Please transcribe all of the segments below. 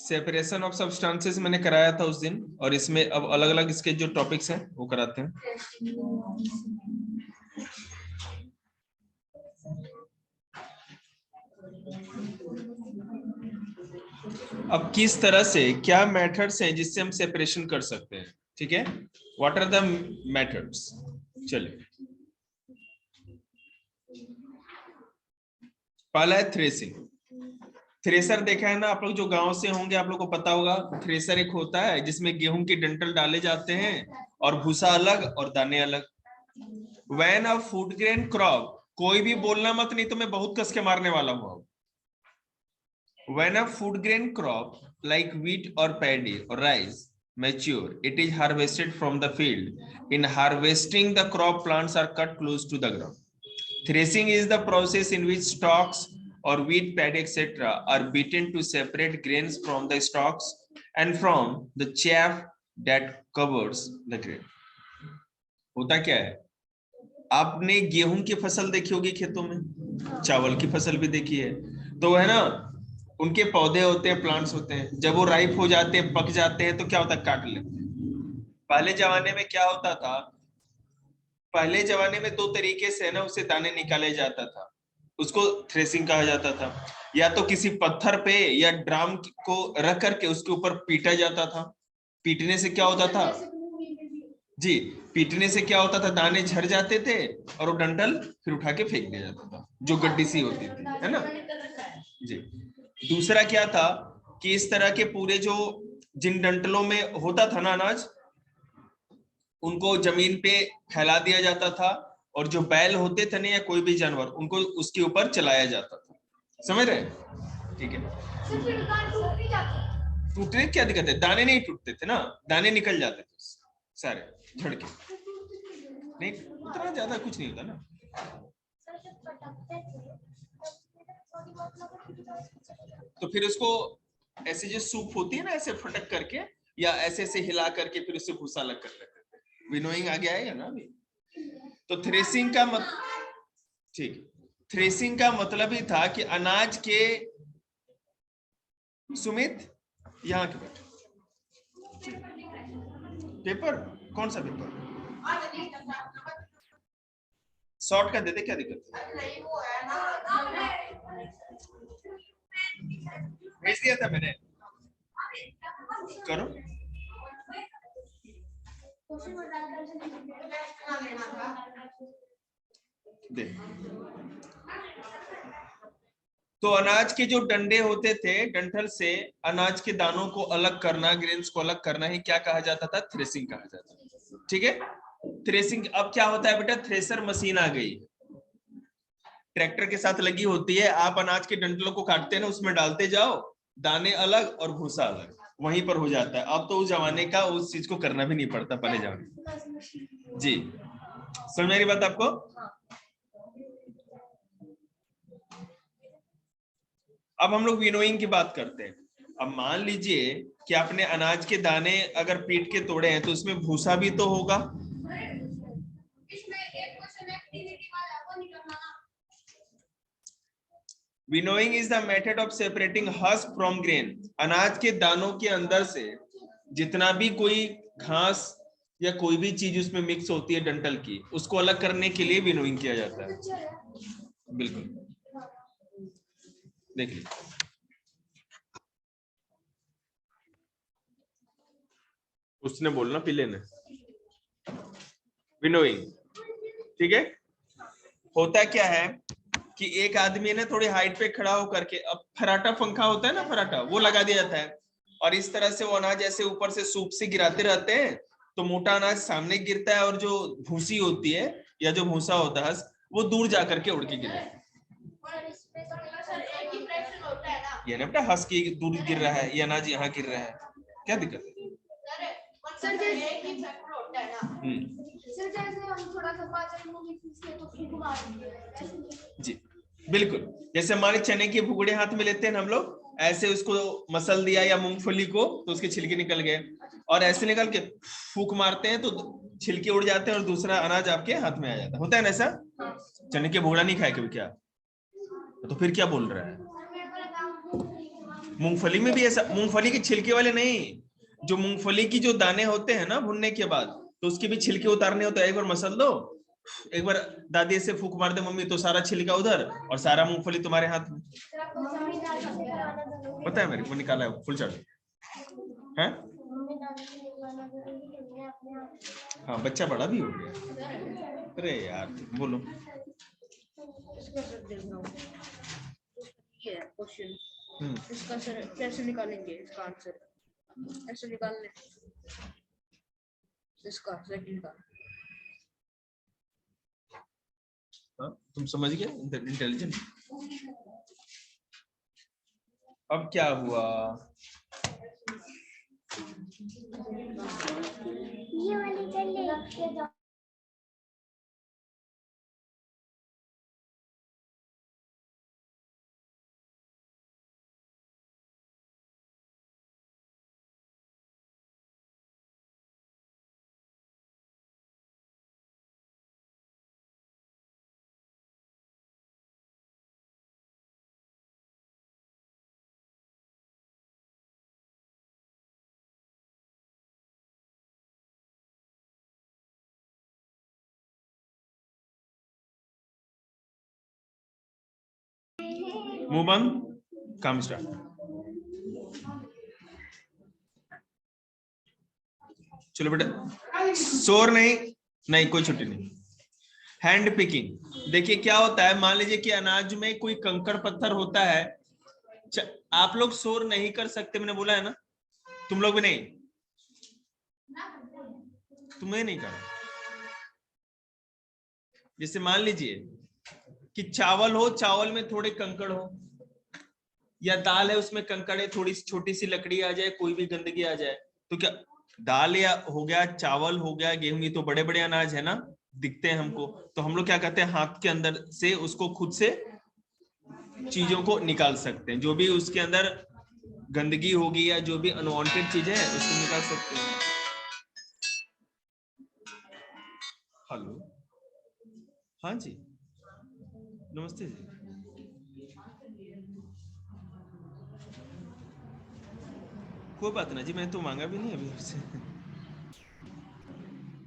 Separation of substances मैंने कराया था उस दिन, और इसमें अब अलग अलग इसके जो टॉपिक्स हैं वो कराते हैं। अब किस तरह से, क्या मेथड्स हैं जिससे हम सेपरेशन कर सकते हैं, ठीक है, व्हाट आर द मेथड्स। चलिए, पहला है थ्रेसिंग। थ्रेसर देखा है ना आप लोग, जो गांव से होंगे आप लोग को पता होगा। थ्रेसर एक होता है जिसमें गेहूं के डंठल डाले जाते हैं और भूसा अलग और दाने अलग। When a food grain crop, कोई भी बोलना मत, नहीं तो मैं बहुत कस के मारने वाला हूं। When a food grain crop like wheat or paddy or rice mature, it is harvested from the field. In harvesting, the crop plants are cut close to the ground. Threshing is the process in which stalks or wheat, paddy, etc. are beaten to separate grains from the stalks and from the chaff that covers the grain. होता क्या है, आपने गेहूं की फसल देखी होगी खेतों में, चावल की फसल भी देखी है, तो है ना, उनके पौधे होते हैं, प्लांट्स होते हैं, जब वो राइप हो जाते हैं, पक जाते हैं, तो क्या होता है, काट लेते हैं। पहले जमाने में क्या होता था, पहले जमाने में दो तरीके से ना उसे दाने निकाले जाता था, उसको थ्रेसिंग कहा जाता था। या तो किसी पत्थर पे या ड्रम को रख करके उसके ऊपर पीटा जाता था। पीटने से क्या होता था जी, पीटने से क्या होता था, दाने झड़ जाते थे और वो डंठल फिर उठा के फेंक दिया जाता था, जो गड्डी सी होती थी, है ना जी। दूसरा क्या था कि इस तरह के पूरे जो जिन डंटलों में होता था ना अनाज, उनको जमीन पे फैला दिया जाता था, और जो बैल होते थे ना या कोई भी जानवर, उनको उसके ऊपर चलाया जाता था। समझ रहे हैं, ठीक है। टूटने क्या दिक्कत है, दाने नहीं टूटते थे ना, दाने निकल जाते थे सारे झड़ के, नहीं उतना ज्यादा कुछ नहीं होता ना। तो फिर उसको ऐसे जो सूप होती है ना, ऐसे फटक करके या ऐसे ऐसे हिला करके फिर उससे भूसा अलग कर लेते थे। विनोइंग आ गया है ना अभी। तो थ्रेसिंग का ठीक, थ्रेसिंग का मतलब ही था कि अनाज के, सुमित यहाँ के बैठे, पेपर कौन सा पेपर, शॉर्ट का दे दे, क्या दिक्कत है, भेज दिया था मैंने, करो। दे। तो अनाज के जो डंडे होते थे, डंठल से अनाज के दानों को अलग करना, ग्रेन्स को अलग करना ही क्या कहा जाता था, थ्रेसिंग कहा जाता था, ठीक है। थ्रेसिंग, अब क्या होता है बेटा, थ्रेसर मशीन आ गई, ट्रैक्टर के साथ लगी होती है, आप अनाज के डंठलों को काटते हैं ना, उसमें डालते जाओ, दाने अलग और भूसा अलग, वहीं पर हो जाता है। अब तो उस जमाने का उस चीज को करना भी नहीं पड़ता पहले जमाने जी। समझ मेरी बात आपको। अब हम लोग विनोइंग की बात करते हैं। अब मान लीजिए कि आपने अनाज के दाने अगर पीट के तोड़े हैं तो उसमें भूसा भी तो होगा। Winnowing is the method of separating husk from grain. अनाज के दानों के अंदर से जितना भी कोई घास या कोई भी चीज उसमें मिक्स होती है डंठल की, उसको अलग करने के लिए विनोइंग किया जाता है। बिल्कुल, देखिए उसने बोलना पीले ने, विनोइंग, ठीक है। होता क्या है कि एक आदमी ने थोड़ी हाइट पे खड़ा होकर के, अब फराटा पंखा होता है ना, फराटा वो लगा दिया जाता है, और इस तरह से वो अनाज ऐसे ऊपर से सूप से गिराते रहते हैं, तो मोटा अनाज सामने गिरता है और जो भूसी होती है या जो भूसा होता है वो दूर जाकर के उड़ के गिरता है। ये ना बेटा, हंस की दूर गिर रहा है, ये अनाज यहाँ गिर रहा है, क्या दिक्कत है। जी बिल्कुल, जैसे हमारे चने के भुगड़े हाथ में लेते हैं हम लोग, ऐसे उसको मसल दिया या मूंगफली को, तो उसके छिलके निकल गए, और ऐसे निकल के फूक मारते हैं तो छिलके उड़ जाते हैं और दूसरा अनाज आपके हाथ में आ जाता है। होता है ना ऐसा। चने के भुगड़ा नहीं खाए कभी क्या, तो फिर क्या बोल रहा है, मूंगफली में भी ऐसा, मूंगफली के छिलके वाले नहीं, जो मूंगफली की जो दाने होते हैं ना भुनने के बाद, तो उसके भी छिलके उतारने होते हैं। एक बार मसल दो, एक बार दादी से फूंक मार दे मम्मी, तो सारा छिलका उधर और सारा मूंगफली तुम्हारे हाथ में। पता है मेरे को, निकाला है फुल चाट है। हाँ बच्चा बड़ा भी हो गया। अरे यार बोलो। ये क्वेश्चन, इसका सर कैसे निकालेंगे इसका आंसर? ऐसे निकालने इसका सेकंड का। हाँ तुम समझ गए, इंटेलिजेंट। अब क्या हुआ? ये वाली चल ले। मुंह बंद, काम स्टार्ट। चलो बेटा, शोर नहीं, नहीं कोई छुट्टी नहीं। हैंड पिकिंग, देखिए क्या होता है, मान लीजिए कि अनाज में कोई कंकड़ पत्थर होता है। आप लोग शोर नहीं कर सकते, मैंने बोला है ना, तुम लोग भी नहीं, तुम्हें नहीं करना। जैसे मान लीजिए कि चावल हो, चावल में थोड़े कंकड़ हो, या दाल है उसमें कंकड़ है, थोड़ी सी छोटी सी लकड़ी आ जाए, कोई भी गंदगी आ जाए, तो क्या दाल या हो गया, चावल हो गया, गेहूं, ये तो बड़े बड़े अनाज है ना, दिखते हैं हमको, तो हम लोग क्या कहते हैं, हाथ के अंदर से उसको खुद से चीजों को निकाल सकते हैं। जो भी उसके अंदर गंदगी होगी या जो भी अनवांटेड चीजें हैं उसको निकाल सकते हैं। हेलो, हाँ जी, नमस्ते जी। कोई बात ना जी, मैं तो मांगा भी नहीं अभी आपसे।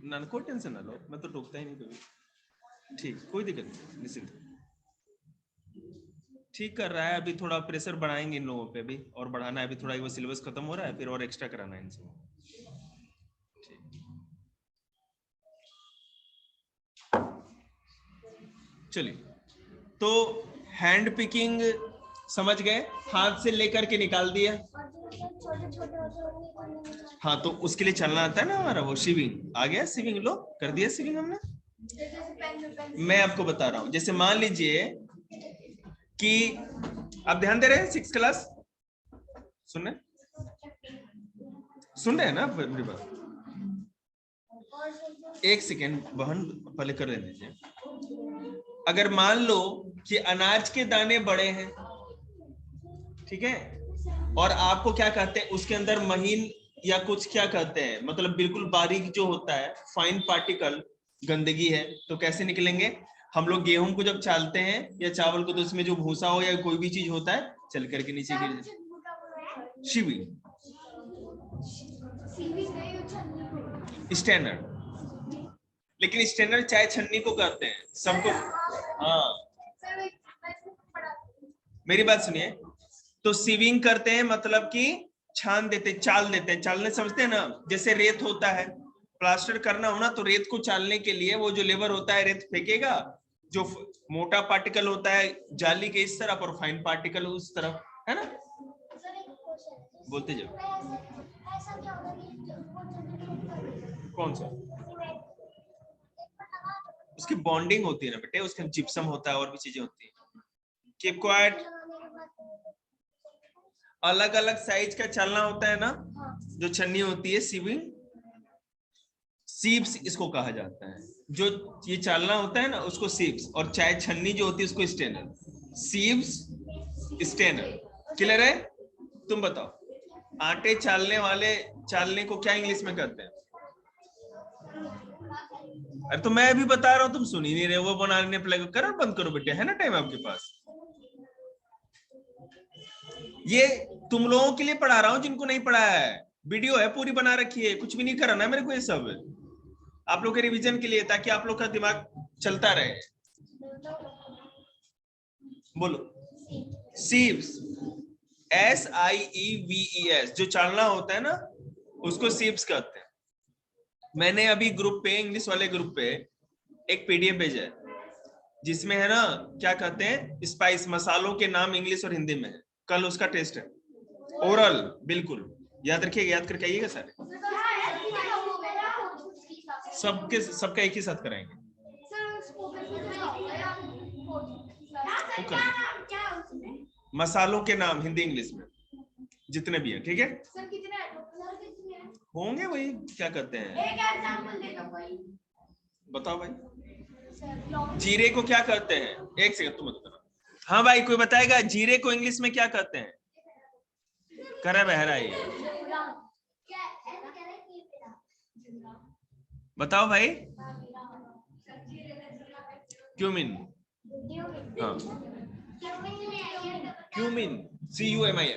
ना कोई टेंशन ना लो, मैं तो टोकता ही नहीं कभी। ठीक, कोई दिक्कत नहीं, निश्चिंत। ठीक कर रहा है, अभी थोड़ा प्रेशर बढ़ाएंगे इन लोगों पे भी, और बढ़ाना है अभी थोड़ा, एक बार सिलेबस खत्म हो रहा है, फिर और एक्स्ट्रा कराना है इनसे। चलिए, तो हैंड पिकिंग समझ गए, हाथ से लेकर के निकाल दिया। हाँ तो उसके लिए चलना आता है ना हमारा, वो सिविंग आ गया, सिविंग लो कर दिया, सिविंग हमने। मैं आपको बता रहा हूं, जैसे मान लीजिए कि आप ध्यान दे रहे हैं, 6th क्लास सुन रहे हैं ना मेरी बात? एक सेकेंड बहन, पहले कर लेने दीजिए। अगर मान लो कि अनाज के दाने बड़े हैं, ठीक है, और आपको क्या कहते हैं, उसके अंदर महीन या कुछ क्या कहते हैं, मतलब बिल्कुल बारीक जो होता है, फाइन पार्टिकल गंदगी है, तो कैसे निकलेंगे हम लोग? गेहूं को जब चालते हैं या चावल को, तो उसमें जो भूसा हो या कोई भी चीज होता है, चल करके नीचे गिर जाए। शिविंग, स्टैंडर्ड, लेकिन स्टैंडर्ड चाय छन्नी को कहते हैं सबको। हाँ मेरी बात सुनिए, तो सीविंग करते हैं मतलब कि छान देते, चाल देते हैं, चालने समझते हैं ना, जैसे रेत होता है, प्लास्टर करना हो ना, तो रेत को चालने के लिए वो जो लेबर होता है रेत फेंकेगा, जो मोटा पार्टिकल होता है जाली के इस तरफ और फाइन पार्टिकल उस तरफ, है ना? बोलते जाओ। कौन सा? उसकी बॉन्डिंग होती है ना बेटे, उसके जिप्सम होता है और भी चीजें होती है। Keep quiet. अलग अलग साइज का चलना होता है ना, जो छन्नी होती है, सीविंग, सीप्स इसको कहा जाता है। जो ये चालना होता है ना उसको सीप्स, और चाय छन्नी जो होती है उसको स्टेनर। सीप्स, स्टेनर, क्लियर है? तुम बताओ, आटे चालने वाले चालने को क्या इंग्लिश में कहते हैं? अरे तो मैं भी बता रहा हूं, तुम सुन ही नहीं रहे, वो बनाने प्ले करो, बंद करो बेटे, है ना टाइम आपके पास? ये तुम लोगों के लिए पढ़ा रहा हूं जिनको नहीं पढ़ा है, वीडियो है पूरी बना रखी है, कुछ भी नहीं कराना मेरे को ये सब, आप लोग के रिवीजन के लिए, ताकि आप लोग का दिमाग चलता रहे। बोलो, सीव्स, SIEVES, जो चलना होता है ना उसको सीव्स कहते हैं। मैंने अभी ग्रुप पे, इंग्लिश वाले ग्रुप पे एक PDF भेजा है जिसमें है ना, क्या कहते हैं, स्पाइस, मसालों के नाम इंग्लिश और हिंदी में है। कल उसका टेस्ट है, ओरल, बिल्कुल याद रखिएगा, याद करके आइएगा सारे, सबका एक ही साथ कराएंगे। मसालों के नाम हिंदी इंग्लिश में जितने भी है, ठीक है, होंगे वही, क्या कहते हैं, बताओ भाई, जीरे को क्या कहते हैं, एक सेकंड तुम बताना। हाँ भाई, कोई बताएगा जीरे को इंग्लिश में क्या कहते हैं? करे बहरा ही, बताओ भाई। क्यूमिन, हाँ, क्यूमिन, CUMIN।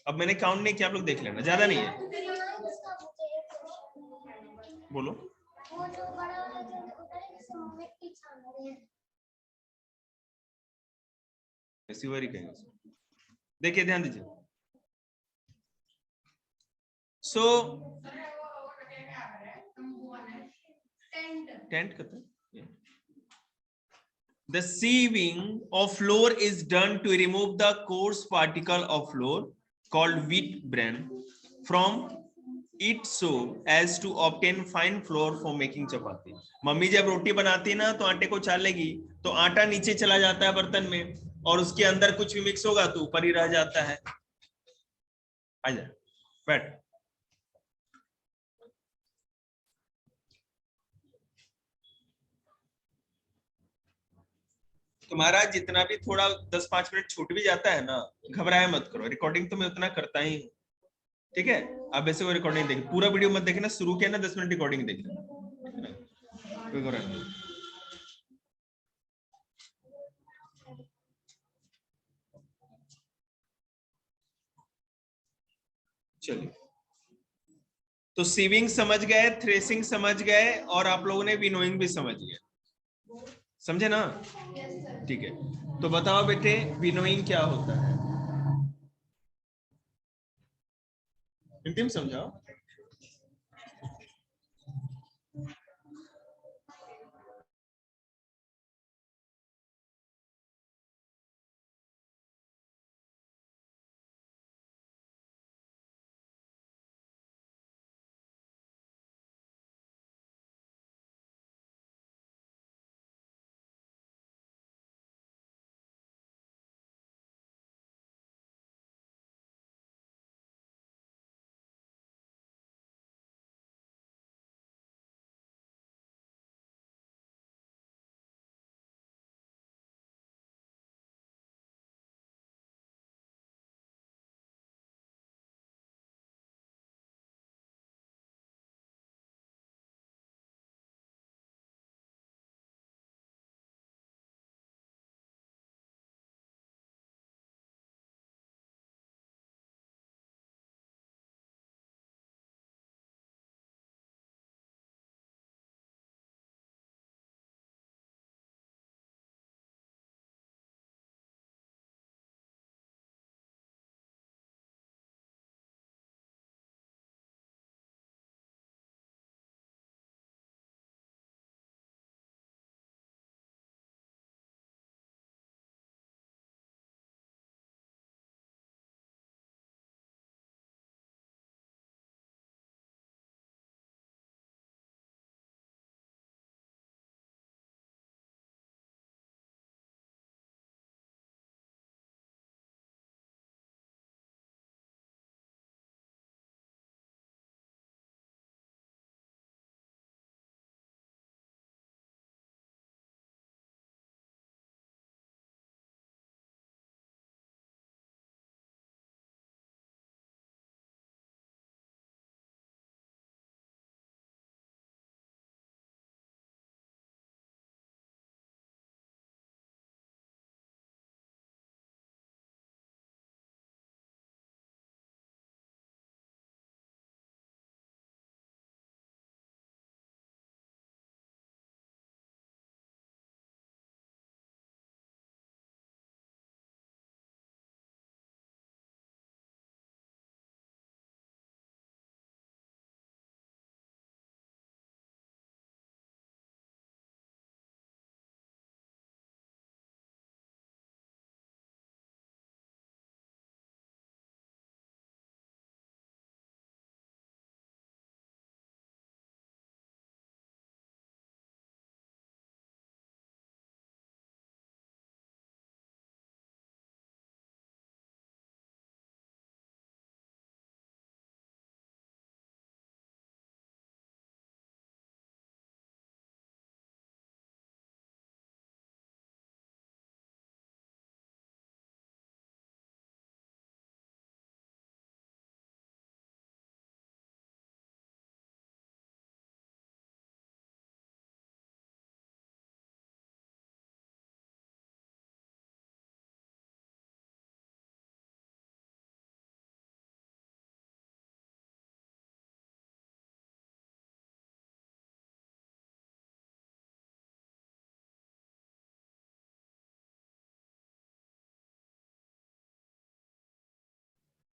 अब मैंने काउंट नहीं किया, आप लोग देख लेना, ज्यादा नहीं है। बोलो, वो जो बड़ा वाला जो होता है जिससे मिट्टी छानते हैं, सिवरी कहेंगे उसको। देखिए ध्यान दीजिए, सो टेंट कहते हैं। The sieving of flour is done to remove the coarse particle of flour called wheat bran from it so as to obtain fine flour for making chapati। Mummy जब रोटी बनाती है ना तो आटे को चालेगी तो आटा नीचे चला जाता है बर्तन में, और उसके अंदर कुछ भी मिक्स होगा तो ऊपर ही रह जाता है। आजा बैठ। तुम्हारा जितना भी थोड़ा 10-5 मिनट छूट भी जाता है ना, घबराए मत करो, रिकॉर्डिंग तो मैं उतना करता ही हूँ, ठीक है। आप वैसे वो रिकॉर्डिंग देख, पूरा वीडियो मत देखना, शुरू किया ना 10 मिनट रिकॉर्डिंग देख लेना, कोई घबराना नहीं। चलिए, तो सीविंग समझ गए, थ्रेसिंग समझ गए, और आप लोगों ने विनोइंग भी समझ गए, समझे ना? ठीक है, तो बताओ बेटे, विनोइंग क्या होता है, हिंदी में समझाओ।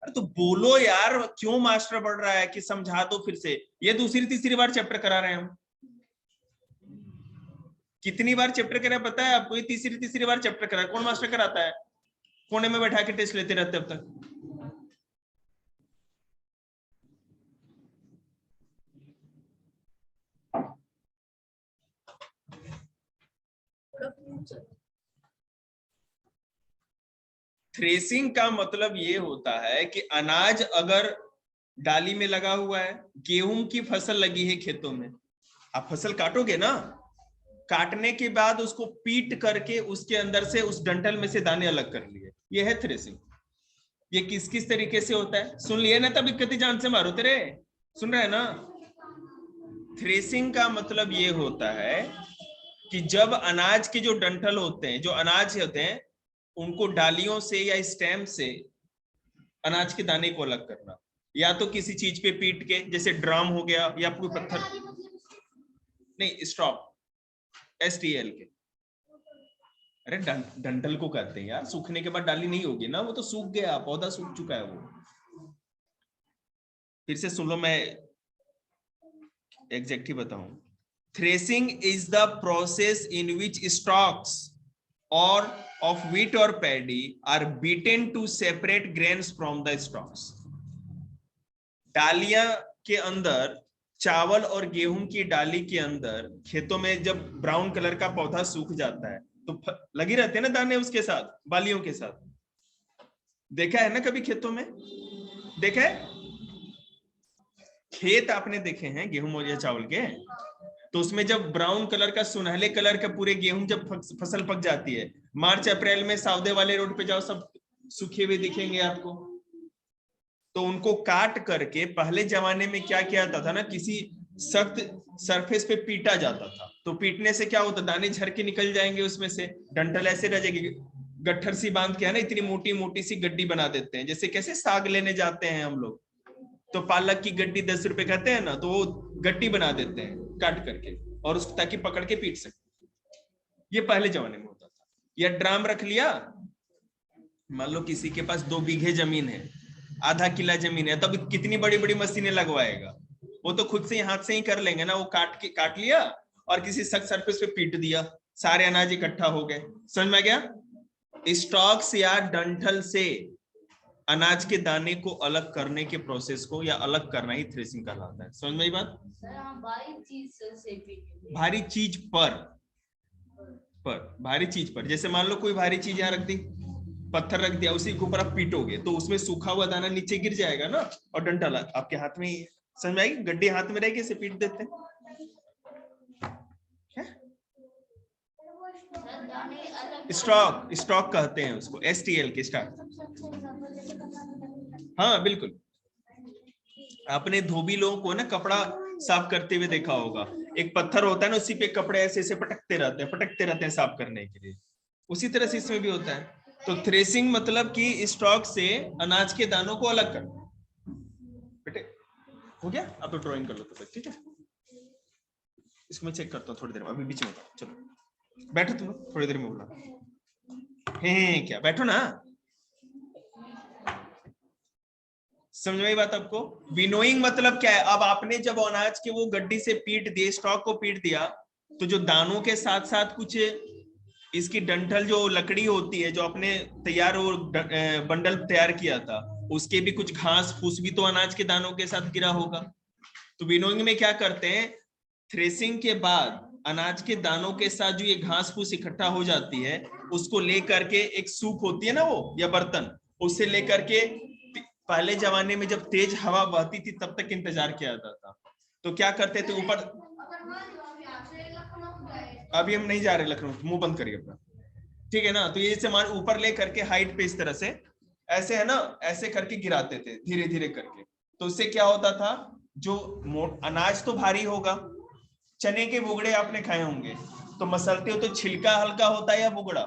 तो बोलो यार, क्यों मास्टर पढ़ रहा है कि समझा दो फिर से। ये दूसरी तीसरी बार चैप्टर करा रहे हैं हम। कितनी बार चैप्टर करा पता है आपको? ये तीसरी बार चैप्टर करा। कौन मास्टर कराता है? कोने में बैठा के टेस्ट लेते रहते अब तक। थ्रेसिंग का मतलब ये होता है कि अनाज अगर डाली में लगा हुआ है, गेहूं की फसल लगी है खेतों में, आप फसल काटोगे ना, काटने के बाद उसको पीट करके उसके अंदर से उस डंठल में से दाने अलग कर लिए, ये है थ्रेसिंग। ये किस किस तरीके से होता है सुन लिए ना? तभी कति जान से मारो तेरे, सुन रहे हैं ना? थ्रेसिंग का मतलब ये होता है कि जब अनाज के जो डंठल होते हैं, जो अनाज होते हैं, उनको डालियों से या स्टेम से अनाज के दाने को अलग करना, या तो किसी चीज पे पीट के, जैसे ड्रम हो गया या कोई पत्थर, नहीं स्टॉप, STL के। अरे डंठल को कहते हैं यार, सूखने के बाद डाली नहीं होगी ना, वो तो सूख गया, पौधा सूख चुका है वो। फिर से सुन लो, मैं एग्जैक्ट ही बताऊं। Threshing is the process in which stocks or of wheat or paddy are beaten to separate grains from the stalks। डालियां के अंदर, चावल और गेहूं की डाली के अंदर, खेतों में जब ब्राउन कलर का पौधा सूख जाता है तो लगी रहते हैं ना दाने उसके साथ, बालियों के साथ। देखा है ना कभी खेतों में? देखा है? खेत आपने देखे हैं गेहूं या चावल के? तो उसमें जब ब्राउन कलर का, सुनहले कलर का पूरे गेहूं जब फसल पक जाती है, मार्च अप्रैल में सावदे वाले रोड पे जाओ, सब सूखे हुए दिखेंगे आपको। तो उनको काट करके पहले जमाने में क्या किया जाता था ना, किसी सख्त सरफेस पे पीटा जाता था। तो पीटने से क्या होता, दाने झर के निकल जाएंगे उसमें से, डंठल ऐसे रह जाएगी, गट्ठर सी बांध के है ना, इतनी मोटी मोटी सी गड्डी बना देते हैं। जैसे कैसे साग लेने जाते हैं हम लोग, तो पालक की गड्डी 10 रुपए कहते हैं ना, तो वो गड्डी बना देते हैं काट करके, और उसको ताकि पकड़ के पीट सके। ये पहले जमाने में होता था। या ड्राम रख लिया, मान लो किसी के पास 2 बीघे जमीन है, आधा किला जमीन है, तब कितनी बड़ी बड़ी मशीनें लगवाएगा? वो तो खुद से हाथ से ही कर लेंगे ना। वो काट लिया और किसी सख्त सरफेस पे पीट दिया, सारे अनाज इकट्ठा हो गए। समझ में आ गया? स्टॉक्स या डंठल से अनाज के दाने को अलग करने के प्रोसेस को, या अलग करना ही थ्रेसिंग कहलाता है। समझ में आई बात? भारी चीज पर भारी चीज पर, जैसे मान लो कोई भारी चीज यहाँ रख दी, पत्थर रख दिया, उसी के ऊपर आप पीटोगे तो उसमें सूखा हुआ दाना नीचे गिर जाएगा ना, और डंठल आपके हाथ में ही है। समझ में आएगी? गड्डी हाथ में रहेगी, इसे पीट देते हैं। स्टॉक कहते हैं उसको, STL के स्टॉक। हाँ बिल्कुल, आपने धोबी लोगों को ना कपड़ा साफ करते हुए देखा होगा, एक पत्थर होता है ना, उसी पे कपड़े ऐसे ऐसे पटकते रहते हैं साफ करने के लिए। उसी तरह से इसमें भी होता है। तो थ्रेसिंग मतलब कि स्टॉक से अनाज के दानों को अलग करना। बेटे हो गया? आप तो ड्राइंग कर लो तो ठीक है। इसको मैं चेक करता हूँ थोड़ी देर में, अभी बीच में। चलो बैठो तुम, थोड़ी देर में बोला है क्या, बैठो ना। समझ में बात आपको? विनोइंग मतलब क्या है? अब आपने जब अनाज के वो गड्डी से पीट दिए, स्टॉक को पीट दिया, तो जो दानों के साथ साथ कुछ इसकी डंठल जो लकड़ी होती है, जो आपने तैयार वो बंडल तैयार किया था, उसके भी कुछ घास फूस भी तो अनाज के दानों के साथ गिरा होगा। तो विनोइंग में क्या करते हैं, थ्रेसिंग के बाद अनाज के दानों के साथ जो ये घास फूस इकट्ठा हो जाती है, उसको लेकर के एक सूप होती है ना वो, या बर्तन, उससे लेकर के, पहले जमाने में जब तेज हवा बहती थी तब तक इंतजार किया जाता था। तो क्या करते थे ऊपर, अभी हम नहीं जा रहे लखनऊ, मुंह बंद करिए अपना, ठीक है ना? तो ये जैसे मान ऊपर ले करके हाइट पे इस तरह से ऐसे है ना, ऐसे करके गिराते थे धीरे धीरे करके। तो उससे क्या होता था, जो अनाज तो भारी होगा, चने के बुगड़े आपने खाए होंगे, तो मसलते हो तो छिलका हल्का होता है या बुगड़ा?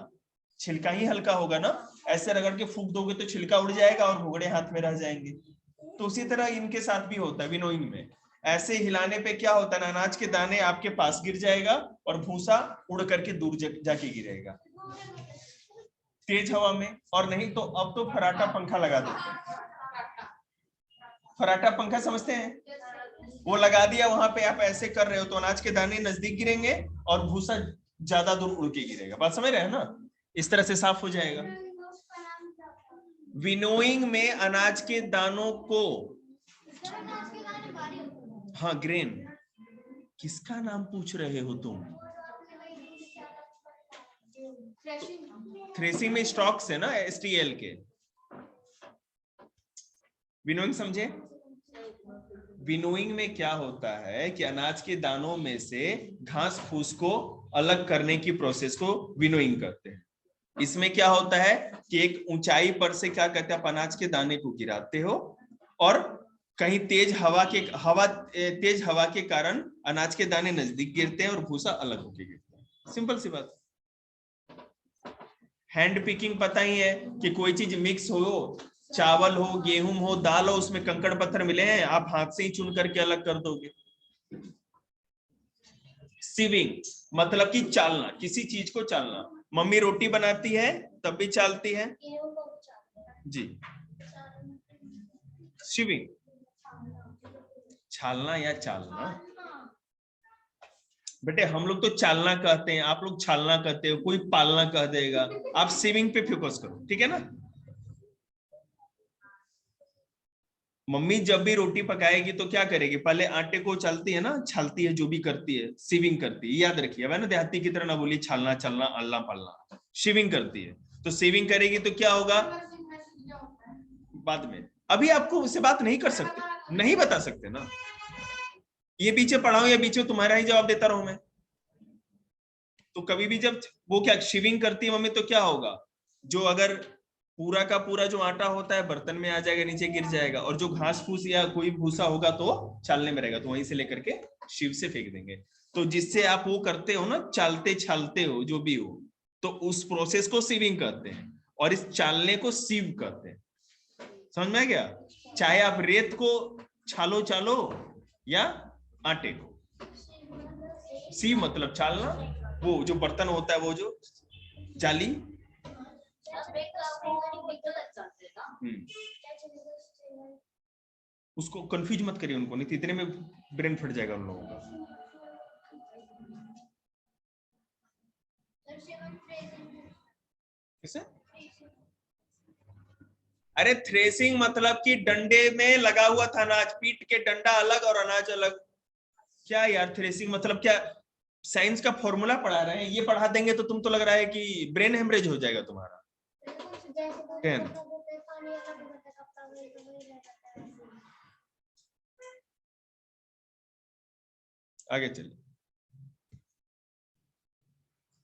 छिलका ही हल्का होगा ना। ऐसे रगड़ के फूंक दोगे तो छिलका उड़ जाएगा और बुगड़े हाथ में रह जाएंगे। तो उसी तरह इनके साथ भी होता है विनोइंग में। ऐसे हिलाने पे क्या होता है, अनाज के दाने आपके पास गिर जाएगा और भूसा उड़ करके दूर जाके गिरेगा तेज हवा में। और नहीं तो अब तो फराटा पंखा लगा देते हैं, फर्राटा पंखा समझते हैं, वो लगा दिया वहां पे, आप ऐसे कर रहे हो तो अनाज के दाने नजदीक गिरेंगे और भूसा ज्यादा दूर उड़ के गिरेगा। बात समझ रहे हैं ना? इस तरह से साफ हो जाएगा। विनोइंग में अनाज के दानों को, हाँ ग्रेन, किसका नाम पूछ रहे हो तुम? थ्रेसिंग में स्टॉक्स है ना STL के। विनोइंग समझे? विनोइंग में क्या होता है कि अनाज के दानों में से घास फूस को अलग करने की प्रोसेस को विनोइंग करते हैं। इसमें क्या होता है कि एक ऊंचाई पर से क्या कहते हैं, आप अनाज के दाने को गिराते हो और कहीं तेज हवा के कारण अनाज के दाने नजदीक गिरते हैं और भूसा अलग होके गिरता है। सिंपल सी बात। हैंड पिकिंग पता ही है कि कोई चीज मिक्स हो, चावल हो, गेहूं हो, दाल हो, उसमें कंकड़ पत्थर मिले हैं, आप हाथ से ही चुन करके अलग कर दोगे। सीविंग मतलब कि चालना, किसी चीज को चालना। मम्मी रोटी बनाती है तब भी चालती है जी। सीविंग, छालना या चालना। बेटे हम लोग तो चालना कहते हैं, आप लोग छालना कहते हो, कोई पालना कह देगा। आप सीविंग पे फोकस करो, ठीक है ना? मम्मी जब भी रोटी पकाएगी तो क्या करेगी? पहले आटे को चालती है ना, छालती है, जो भी करती है सीविंग करती है। याद रखिए, वह ना देहाती की तरह ना बोली छालना चलना अल्ला पालना, सीविंग करती है। तो सीविंग करेगी तो क्या होगा बाद में, अभी आपको उससे बात नहीं कर सकते, नहीं बता सकते ना। ये पीछे पढ़ाऊं या पीछे तुम्हारा ही जवाब देता रहूं मैं? तो कभी भी जब वो क्या सीविंग करती है मम्मी तो क्या होगा, जो अगर पूरा का पूरा जो आटा होता है बर्तन में आ जाएगा, नीचे गिर जाएगा, और जो घास फूस या कोई भूसा होगा तो चालने में रहेगा, तो वहीं से लेकर के शिव से फेंक देंगे। तो जिससे आप वो करते हो ना, चालते छालते हो जो भी हो, तो उस प्रोसेस को सीविंग कहते हैं, और इस चालने को सीव कहते हैं। समझ में आ गया? चाहे आप रेत को छालो चालो या आटे को। सीव मतलब चालना, वो जो बर्तन होता है वो जो जाली, उसको कंफ्यूज मत करिए उनको, नहीं तो इतने में ब्रेन फट जाएगा उन लोगों का। किसे? अरे थ्रेसिंग मतलब कि डंडे में लगा हुआ था अनाज, पीट के डंडा अलग और अनाज अलग। क्या यार थ्रेसिंग मतलब क्या? साइंस का फॉर्मूला पढ़ा रहे हैं, ये पढ़ा देंगे तो तुम तो लग रहा है कि ब्रेन हेमरेज हो जाएगा तुम्हारा। आगे चलिए।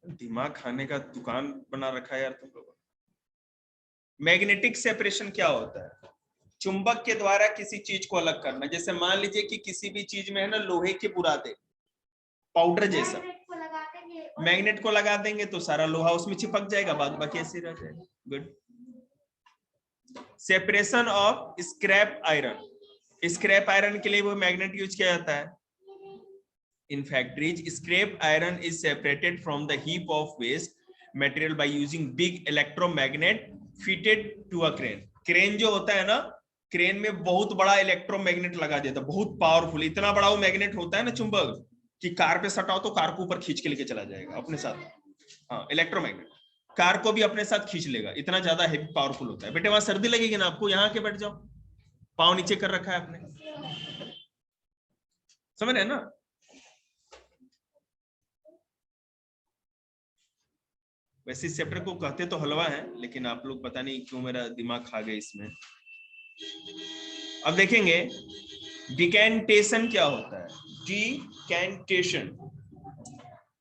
दिमाग खाने का दुकान बना रखा है यार तुम लोगों ने। मैग्नेटिक सेपरेशन क्या होता है? चुंबक के द्वारा किसी चीज को अलग करना। जैसे मान लीजिए कि किसी भी चीज में है ना लोहे के बुरादे, पाउडर जैसा, मैग्नेट को लगा देंगे तो सारा लोहा उसमें चिपक जाएगा, बाद बाकी ऐसे रह जाएगा। Good. Separation of scrap iron, scrap iron के लिए वो मैग्नेट यूज किया जाता है। In factories, scrap iron is separated from the heap of waste material by using big electromagnet fitted to a crane. Crane जो होता है ना, क्रेन में बहुत बड़ा इलेक्ट्रोमैग्नेट लगा देता है, बहुत पावरफुल। इतना बड़ा वो मैग्नेट होता है ना चुंबक, कि कार पे सटाओ तो कार को ऊपर खींच के लेके चला जाएगा अपने साथ। हाँ, इलेक्ट्रोमैग्नेट कार को भी अपने साथ खींच लेगा, इतना ज्यादा हेवी पावरफुल होता है। बेटे वहां सर्दी लगेगी ना आपको, यहाँ के बैठ जाओ, पाँव नीचे कर रखा है आपने, समझ रहे हैं ना? वैसे इस चैप्टर को कहते तो हलवा है, लेकिन आप लोग पता नहीं क्यों मेरा दिमाग खा गए इसमें। अब देखेंगे डिकेंटेशन क्या होता है। Decantation,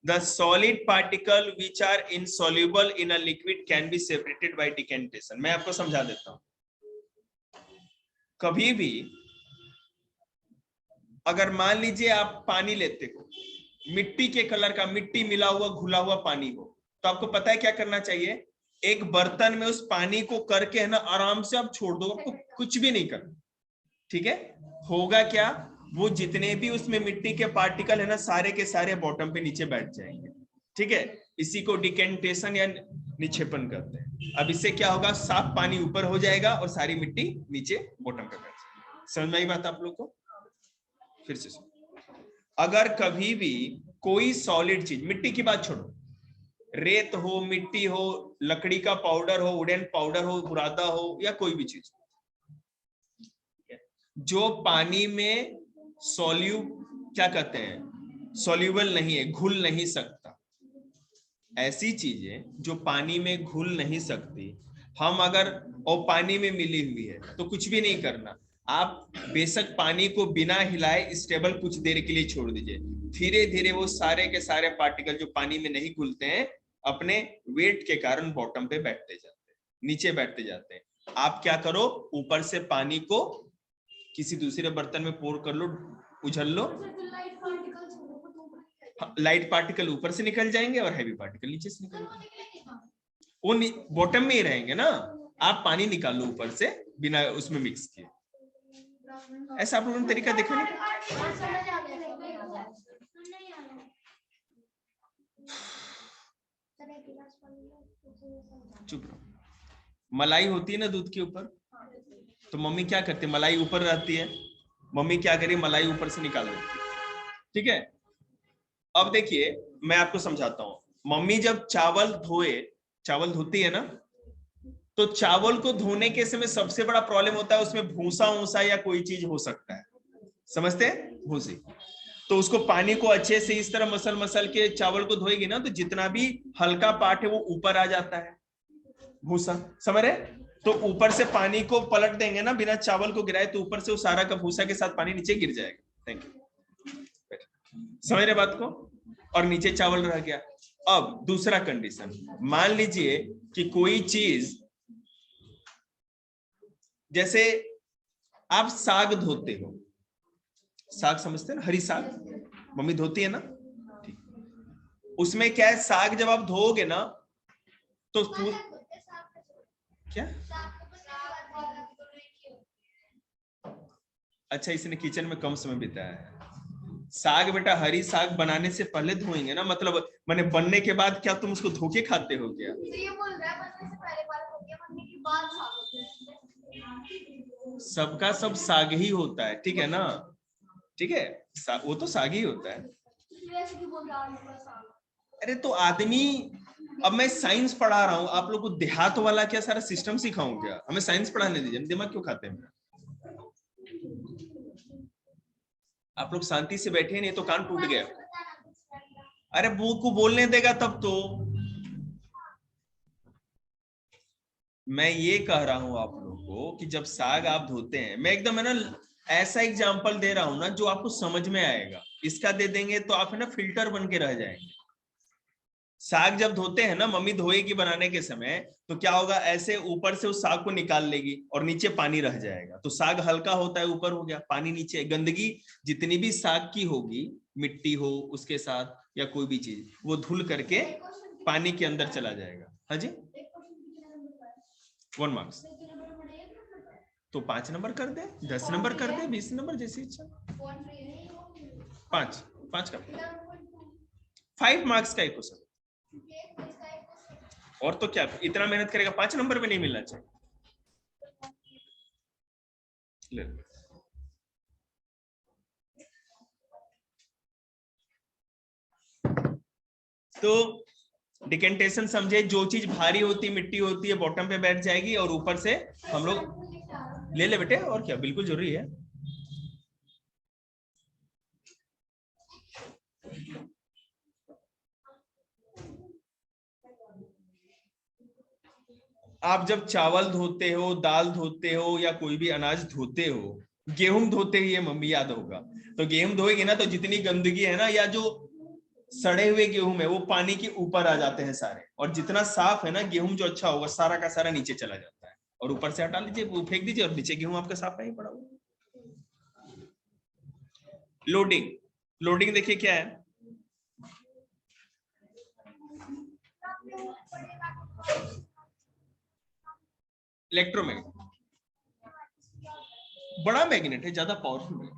the solid particle which are insoluble in a liquid can be separated by decantation. मैं आपको समझा देता हूं। कभी भी अगर मान लीजिए आप पानी लेते हो, मिट्टी के कलर का, मिट्टी मिला हुआ घुला हुआ पानी हो, तो आपको पता है क्या करना चाहिए? एक बर्तन में उस पानी को करके है ना आराम से आप छोड़ दो, आपको कुछ भी नहीं करना, ठीक है? होगा क्या, वो जितने भी उसमें मिट्टी के पार्टिकल है ना, सारे के सारे बॉटम पे नीचे बैठ जाएंगे, ठीक है? इसी को डिकेंटेशन या निक्षेपण करते हैं। अब इससे क्या होगा, साफ पानी ऊपर हो जाएगा और सारी मिट्टी नीचे बॉटम पे बैठ जाएगी। समझ में आई बात आप लोग को? फिर से सुनो, अगर कभी भी कोई सॉलिड चीज, मिट्टी की बात छोड़ो, रेत हो, मिट्टी हो, लकड़ी का पाउडर हो, वुडन पाउडर हो, बुरादा हो, या कोई भी चीज जो पानी में क्या कहते हैं, सॉल्यूबल नहीं है, घुल नहीं सकता, ऐसी चीजें जो पानी में घुल नहीं सकती, हम अगर और पानी में मिली हुई है तो कुछ भी नहीं करना, आप बेशक पानी को बिना हिलाए स्टेबल कुछ देर के लिए छोड़ दीजिए, धीरे धीरे वो सारे के सारे पार्टिकल जो पानी में नहीं घुलते हैं अपने वेट के कारण बॉटम पे बैठते जाते हैं, नीचे बैठते जाते हैं। आप क्या करो, ऊपर से पानी को किसी दूसरे बर्तन में पोर कर लो, उछल लो, लाइट पार्टिकल ऊपर से निकल जाएंगे और हैवी पार्टिकल नीचे से निकल जाएंगे, वो बॉटम में ही रहेंगे ना। आप पानी निकाल लो ऊपर से बिना उसमें मिक्स किए। ऐसा आप लोगों ने तरीका देखा नहीं? चुप रहो। मलाई होती है ना दूध के ऊपर, तो मम्मी क्या करती है, मलाई ऊपर रहती है, मम्मी क्या करी, मलाई ऊपर से निकाल देती है, ठीक है। अब देखिए मैं आपको समझाता हूं, मम्मी जब चावल धोती है ना, तो चावल को धोने के समय सबसे बड़ा प्रॉब्लम होता है उसमें भूसा ऊसा या कोई चीज हो सकता है, समझते हैं, भूसी। तो उसको पानी को अच्छे से इस तरह मसल के चावल को धोएगी ना, तो जितना भी हल्का पार्ट है वो ऊपर आ जाता है, भूसा, समझ रहे? तो ऊपर से पानी को पलट देंगे ना बिना चावल को गिराए, तो ऊपर से वो सारा का भूसा के साथ पानी नीचे गिर जाएगा। थैंक यू, समझ रहे बात को? और नीचे चावल रह गया। अब दूसरा कंडीशन, मान लीजिए कि कोई चीज, जैसे आप साग धोते हो, साग समझते हैं ना, हरी साग मम्मी धोती है ना, ठीक। उसमें क्या है, साग जब आप धोओगे ना तो क्या, अच्छा इसने किचन में कम समय बिताया है। साग बेटा, हरी साग बनाने से पहले धोएंगे ना, मतलब मैंने बनने के बाद, क्या तुम उसको धो के खाते हो क्या? ये बोल रहा है बनने से पहले बार हो गया, बनने के बाद साग होता है। सबका सब साग ही होता है, ठीक है ना, ठीक है, वो तो साग ही होता है। अरे तो आदमी, अब मैं साइंस पढ़ा रहा हूँ, आप लोग को देहात वाला क्या सारा सिस्टम सिखाऊं क्या? हमें साइंस पढ़ाने दीजिए, दिमाग क्यों खाते हैं? आप लोग शांति से बैठे, नहीं तो कान टूट गया। अरे वो को बोलने देगा तब तो। मैं ये कह रहा हूं आप लोगों को कि जब साग आप धोते हैं, मैं एकदम है ना ऐसा एग्जांपल दे रहा हूं ना जो आपको समझ में आएगा, इसका दे देंगे तो आप है ना फिल्टर बन के रह जाएंगे। साग जब धोते हैं ना, मम्मी धोएगी बनाने के समय, तो क्या होगा, ऐसे ऊपर से उस साग को निकाल लेगी और नीचे पानी रह जाएगा, तो साग हल्का होता है, ऊपर हो गया, पानी नीचे, गंदगी जितनी भी साग की होगी, मिट्टी हो उसके साथ या कोई भी चीज, वो धुल करके पानी के अंदर चला जाएगा। हाँ जी, 1 मार्क्स तो 5 नंबर कर दे, 10 नंबर कर दे, 20 नंबर, जैसी इच्छा। 5 का 5 मार्क्स का एक क्वेश्चन, और तो क्या, इतना मेहनत करेगा 5 नंबर में नहीं मिलना चाहिए। ले। तो डिकेंटेशन समझे, जो चीज भारी होती, मिट्टी होती है, बॉटम पे बैठ जाएगी और ऊपर से हम लोग ले ले बेटे, और क्या, बिल्कुल जरूरी है। आप जब चावल धोते हो, दाल धोते हो, या कोई भी अनाज धोते हो, गेहूं धोते ही मम्मी याद होगा, तो गेहूं धोएगी ना, तो जितनी गंदगी है ना, या जो सड़े हुए गेहूं है, वो पानी के ऊपर आ जाते हैं सारे, और जितना साफ है ना गेहूं, जो अच्छा होगा सारा का सारा नीचे चला जाता है, और ऊपर से हटा लीजिए, वो फेंक दीजिए, और नीचे गेहूं आपका साफ नहीं पड़ा हुआ। लोडिंग, लोडिंग देखिए क्या है, इलेक्ट्रोमैग्नेट, बड़ा मैग्नेट है, ज्यादा पावरफुल है।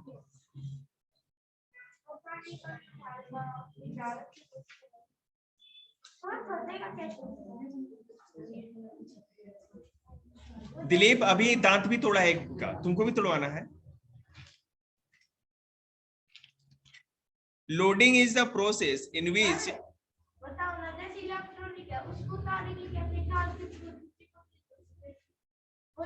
दिलीप अभी दांत भी तोड़ा है एक का, तुमको भी तोड़वाना है? Loading is the process in which बताओ ना, जैसे इलेक्ट्रॉनिक है उसको उतारने के लिए कैसे चार्ज वो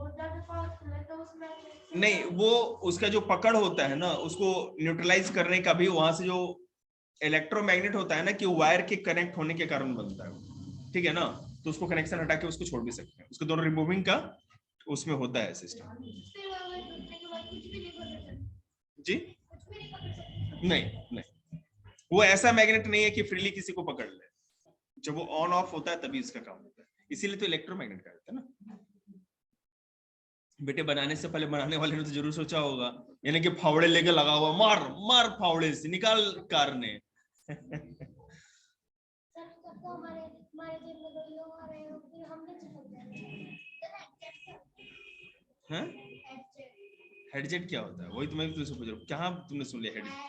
ज्यादा पावरफुल है तो उसमें नहीं, वो उसका जो पकड़ होता है ना उसको न्यूट्रलाइज करने का भी वहां से जो इलेक्ट्रोमैग्नेट होता है ना कि वायर के कनेक्ट होने के कारण बनता है, ठीक है ना, तो उसको कनेक्शन हटा के उसको छोड़ भी सकते हैं, उसको दोनों रिमूविंग का उसमें होता है सिस्टम। फिर वो टूटने के बाद कुछ भी नहीं कर सकते, जी कुछ भी नहीं कर सकते। नहीं, वो ऐसा मैग्नेट नहीं है कि फ्रीली किसी को पकड़ ले, जब वो ऑन ऑफ होता है तभी इसका काम होता है, इसीलिए तो इलेक्ट्रोमैग्नेट कहते हैं ना। बेटे बनाने से पहले बनाने वाले ने तो जरूर सोचा होगा, यानी कि फावड़े लेके लगा हुआ, मार मार फावड़े से निकाल कार ने। सर तब तो हमारे हमारे जेब में 2 लोग आ रहे हैं, फिर हम कैसे कर जाएंगे? हैं हेडजेट क्या होता है? वही तो मैं भी तुमसे पूछ रहा हूँ, कहाँ तुमने सुन लिया हेडजेट?